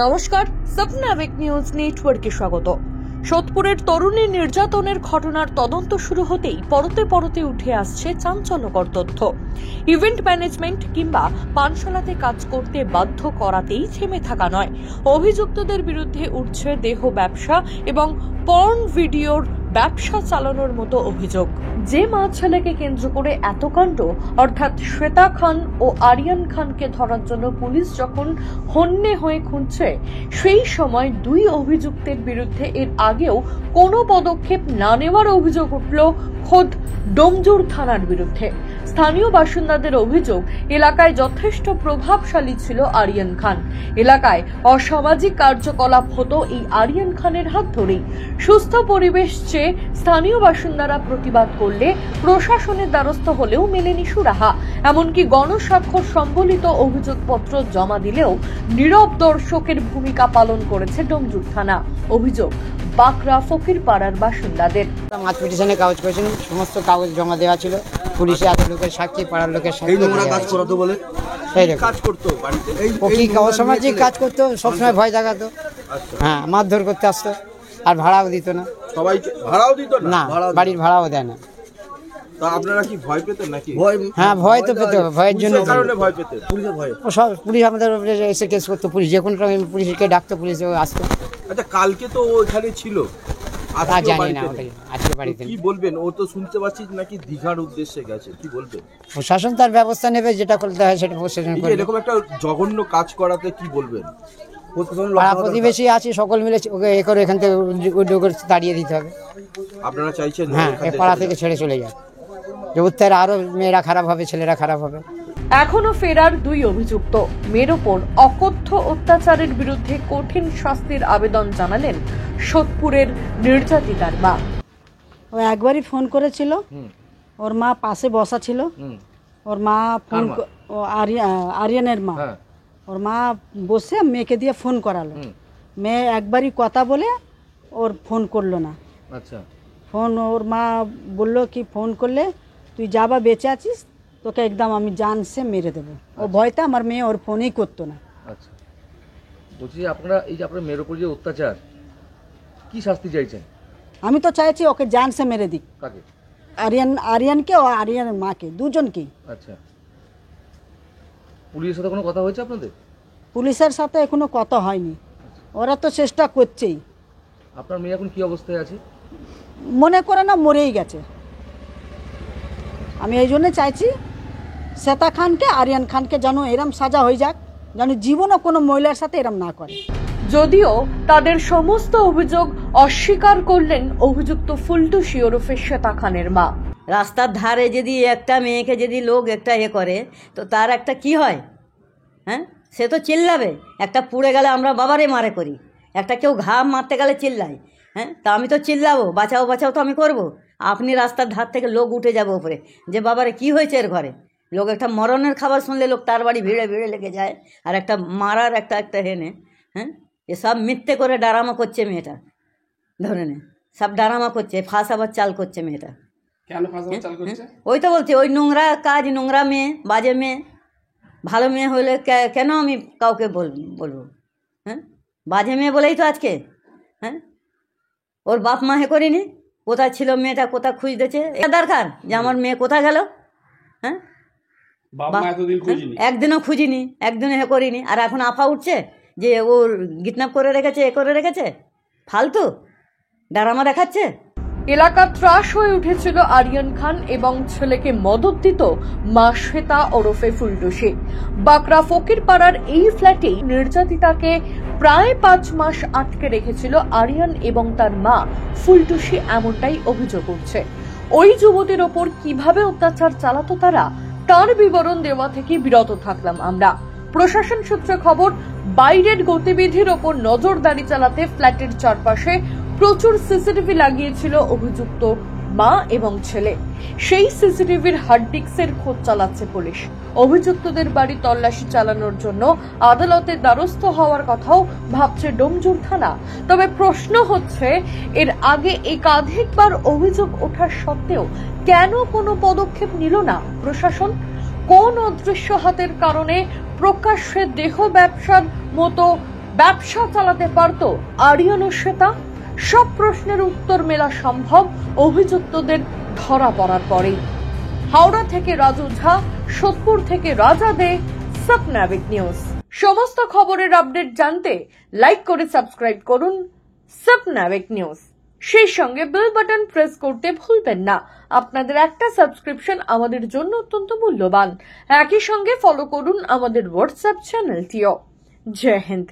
নমস্কার, স্বপ্নাবেগ নিউজ নেটওয়ার্কে স্বাগত। সোদপুরের তরুণী নির্যাতনের ঘটনার তদন্ত শুরু হতেই পরতে পরতে উঠে আসছে চাঞ্চল্যকর তথ্য। ইভেন্ট ম্যানেজমেন্ট কিংবা পানশালাতে কাজ করতে বাধ্য করাতেই থেমে থাকা নয়, অভিযুক্তদের বিরুদ্ধে উঠছে দেহ ব্যবসা এবং পর্ন ভিডিওর ব্যবসা চালানোর মতো অভিযোগ। যে মা ছেলেকে কেন্দ্র করে এত কাণ্ড, অর্থাৎ শ্বেতা খান ও আরিয়ান খানকে ধরার জন্য পুলিশ যখন হন্যে হয়ে খুঁজছে, সেই সময় দুই অভিযুক্তের বিরুদ্ধে এর আগেও কোনো পদক্ষেপ না নেওয়ার অভিযোগ উঠল খোদ ডোমজুড় থানার বিরুদ্ধে। স্থানীয় বাসিন্দাদের অভিযোগ, এলাকায় যথেষ্ট প্রভাবশালী ছিল আরিয়ান খান। এলাকায় অসামাজিক কার্যকলাপ হতো এই আরিয়ান খানের হাত ধরেই। সুস্থ পরিবেশ চেয়ে স্থানীয় বাসিন্দারা প্রতিবাদ করলে প্রশাসনের দ্বারস্থ হলেও মেলেনি সুরাহা। এমনকি গণস্বাক্ষর সম্বলিত অভিযোগপত্র জমা দিলেও নীরব দর্শকের ভূমিকা পালন করেছে ডোমজুড় থানা। অভিযোগ বাকরা ফকির পাড়ার বাসিন্দাদের। মাছ পিটিশনে কাগজ করেছেন, সমস্ত কাগজ জমা দেওয়া ছিল। পুলিশে এত লোকের সাক্ষী, পাড়ার লোকের সাক্ষী কাজ করতো বলে অসামাজিক কাজ করতো, সবসময় ভয় দেখাতো। হ্যাঁ, মারধর করতে আসতো, আর ভাড়াও দিত না। সবাই ভাড়াও দিত না, বাড়ির ভাড়াও দেয় না। আপনারা কি ভয় পেতেন নাকি? হ্যাঁ, ভয় তো পেতে, ভয়ের জন্য ভয় পেতেন। পুলিশের ভয়, পুলিশ আমাদের এসে কেস করতো, পুলিশ যে কোনো রকম পুলিশকে ডাকতো, পুলিশ আসতো। আচ্ছা, কালকে তো ওখানে ছিল, জানি না আজকে বাড়িতে। কি বলবেন? ও তো শুনতে পাচ্ছি নাকি দীঘার উদ্দেশ্যে গেছে, কি বলবেন? প্রশাসন তার ব্যবস্থা নেবে, যেটা করতে হয় সেটা প্রশাসন করবে। এরকম একটা জঘন্য কাজ করাতে কি বলবেন? পাড়া প্রতিবেশী আছে, সকল মিলে ওকে এ করে এখান থেকে তাড়িয়ে দিতে হবে। আপনারা চাইছেন? হ্যাঁ, পাড়া থেকে ছেড়ে চলে যায়, যে উত্তরে আরো মেয়েরা খারাপ হবে, ছেলেরা খারাপ হবে। এখনো ফেরার দুই অভিযুক্ত। মেয়ের ওপর অকথ্য অত্যাচারের বিরুদ্ধে কঠিন শাস্তির আবেদন জানালেন সোদপুরের নির্যাতিতার মা। ও একবারই ফোন করেছিল, ওর মা পাশে বসা ছিল। ওর মা ফোন, আরিয়ানের মা, ওর মা বসে মেয়েকে দিয়ে ফোন করালো। মেয়ে একবারই কথা বলে ওর ফোন করলো না। আচ্ছা, ফোন ওর মা বললো কি, ফোন করলে তুই যাবা, বেঁচে আছিস, তোকে একদম আমি জান সে মেরে দেবো। ও ভয়তে আমার মেয়ে ওর ফোনই করতো না। আচ্ছা, বলছি আপনারা এই যে আপনার মেয়ের উপর যে অত্যাচার, কি শাস্তি চাইছেন? আমি তো চাইছি ওকে জান সে মেরে দিক। কাকে? আরিয়ানকে ও আরিয়ানের মাকে, দুজনকেই। আচ্ছা, পুলিশের সাথে কোনো কথা হয়েছে আপনাদের? পুলিশের সাথে এখনো কথা হয়নি, ওরা তো চেষ্টা করছেই। আপনার মেয়ে এখন কি অবস্থায় আছে? মনে করে না মরেই গেছে। আমি এই জন্য চাইছি শ্বেতা খানকে, আরিয়ান খানকে যেন এরম সাজা হয়ে যাক, যেন জীবনও কোনো মহিলার সাথে এরম না করে। যদিও তাদের সমস্ত অভিযোগ অস্বীকার করলেন অভিযুক্ত ফুলটুসি ওরফে শ্বেতা খানের মা। রাস্তার ধারে যদি একটা মেয়েকে যদি লোক একটা করে, তো তার একটা কি হয়? হ্যাঁ, সে তো চিল্লাবে। একটা পুড়ে গেলে আমরা বাবারে মারে করি, একটা কেউ ঘাম মারতে গেলে চিল্লাই। হ্যাঁ, তা আমি তো চিল্লাবো, বাঁচাও বাঁচাও তো আমি করব। আপনি রাস্তার ধার থেকে লোক উঠে যাবে উপরে, যে বাবারে কি হয়েছে এর ঘরে। লোক একটা মরণের খাবার শুনলে লোক তার বাড়ি ভিড়ে ভিড়ে লেগে যায়, আর একটা মারার একটা হেনে। হ্যাঁ, এসব মিথ্যে করে ডারামা করছে মেয়েটা, ধরে নে সব ডারামা করছে, ফাঁসাবার চাল করছে মেয়েটা। কেন ফাঁসাবার চাল করছে? ওই তো বলছি, ওই নোংরা কাজ, নোংরা মেয়ে, বাজে মেয়ে। ভালো মেয়ে হলে কেন আমি কাউকে বলবো? হ্যাঁ, বাজে মেয়ে বলেই তো আজকে। হ্যাঁ, ওর বাপ মা হে করিনি, কোথায় ছিল মেয়েটা, কোথায় খুঁজতেছে। এটা দরকার যে আমার মেয়ে কোথায় গেল। হ্যাঁ, একদিনও খুঁজিনি, একদিনও হে করিনি, আর এখন আফা উঠছে যে ওর কিডন্যাপ করে রেখেছে, এ করে রেখেছে। ফালতু ড্রামা দেখাচ্ছে। এলাকা ত্রাস হয়ে উঠেছিল আরিয়ান খান এবং ছেলেকে মদত দিত মা শ্বেতা ওরফে ফুলটুসি। বাকরা ফকির পাড়ার এই ফ্ল্যাটেই নির্যাতিতাকে প্রায় 5 মাস আটকে রেখেছিল আরিয়ান এবং তার মা ফুলটুসি, এমনটাই অভিযোগ উঠছে। ওই যুবতীর ওপর কিভাবে অত্যাচার চালাতো তারা, তার বিবরণ দেওয়া থেকে বিরত থাকলাম আমরা। প্রশাসন সূত্রে খবর, বাইরের গতিবিধির ওপর নজরদারি চালাতে ফ্ল্যাটের চারপাশে প্রচুর সিসিটিভি লাগিয়েছিল অভিযুক্ত মা এবং ছেলে। সেই সিসিটিভির হার্ড ডিস্কের খোঁজ চালাচ্ছে পুলিশ। অভিযুক্তদের বাড়ি তল্লাশি চালানোর জন্য আদালতের দ্বারস্থ হওয়ার কথাও ভাবছে ডোমজুড় থানা। তবে প্রশ্ন হচ্ছে, এর আগে একাধিকবার অভিযোগ ওঠার সত্ত্বেও কেন কোনো পদক্ষেপ নিল না প্রশাসন? কোন অদৃশ্য হাতের কারণে প্রকাশ্যে দেহ ব্যবসার মতো ব্যবসা চালাতে পারত আরিয়ান ও শ্বেতা? সব প্রশ্নের উত্তর মেলা সম্ভব অভিযুক্তদের ধরা পড়ার পরেই। হাওড়া থেকে রাজু ঝা, সোদপুর থেকে রাজা দে, স্বপ্নাবিক নিউজ। সমস্ত খবরের আপডেট জানতে লাইক করে সাবস্ক্রাইব করুন স্বপ্নাবিক নিউজ। সেই সঙ্গে বেল বাটন প্রেস করতে ভুলবেন না। আপনাদের একটা সাবস্ক্রিপশন আমাদের জন্য অত্যন্ত মূল্যবান। একই সঙ্গে ফলো করুন আমাদের হোয়াটসঅ্যাপ চ্যানেলটিও। জয় হিন্দ।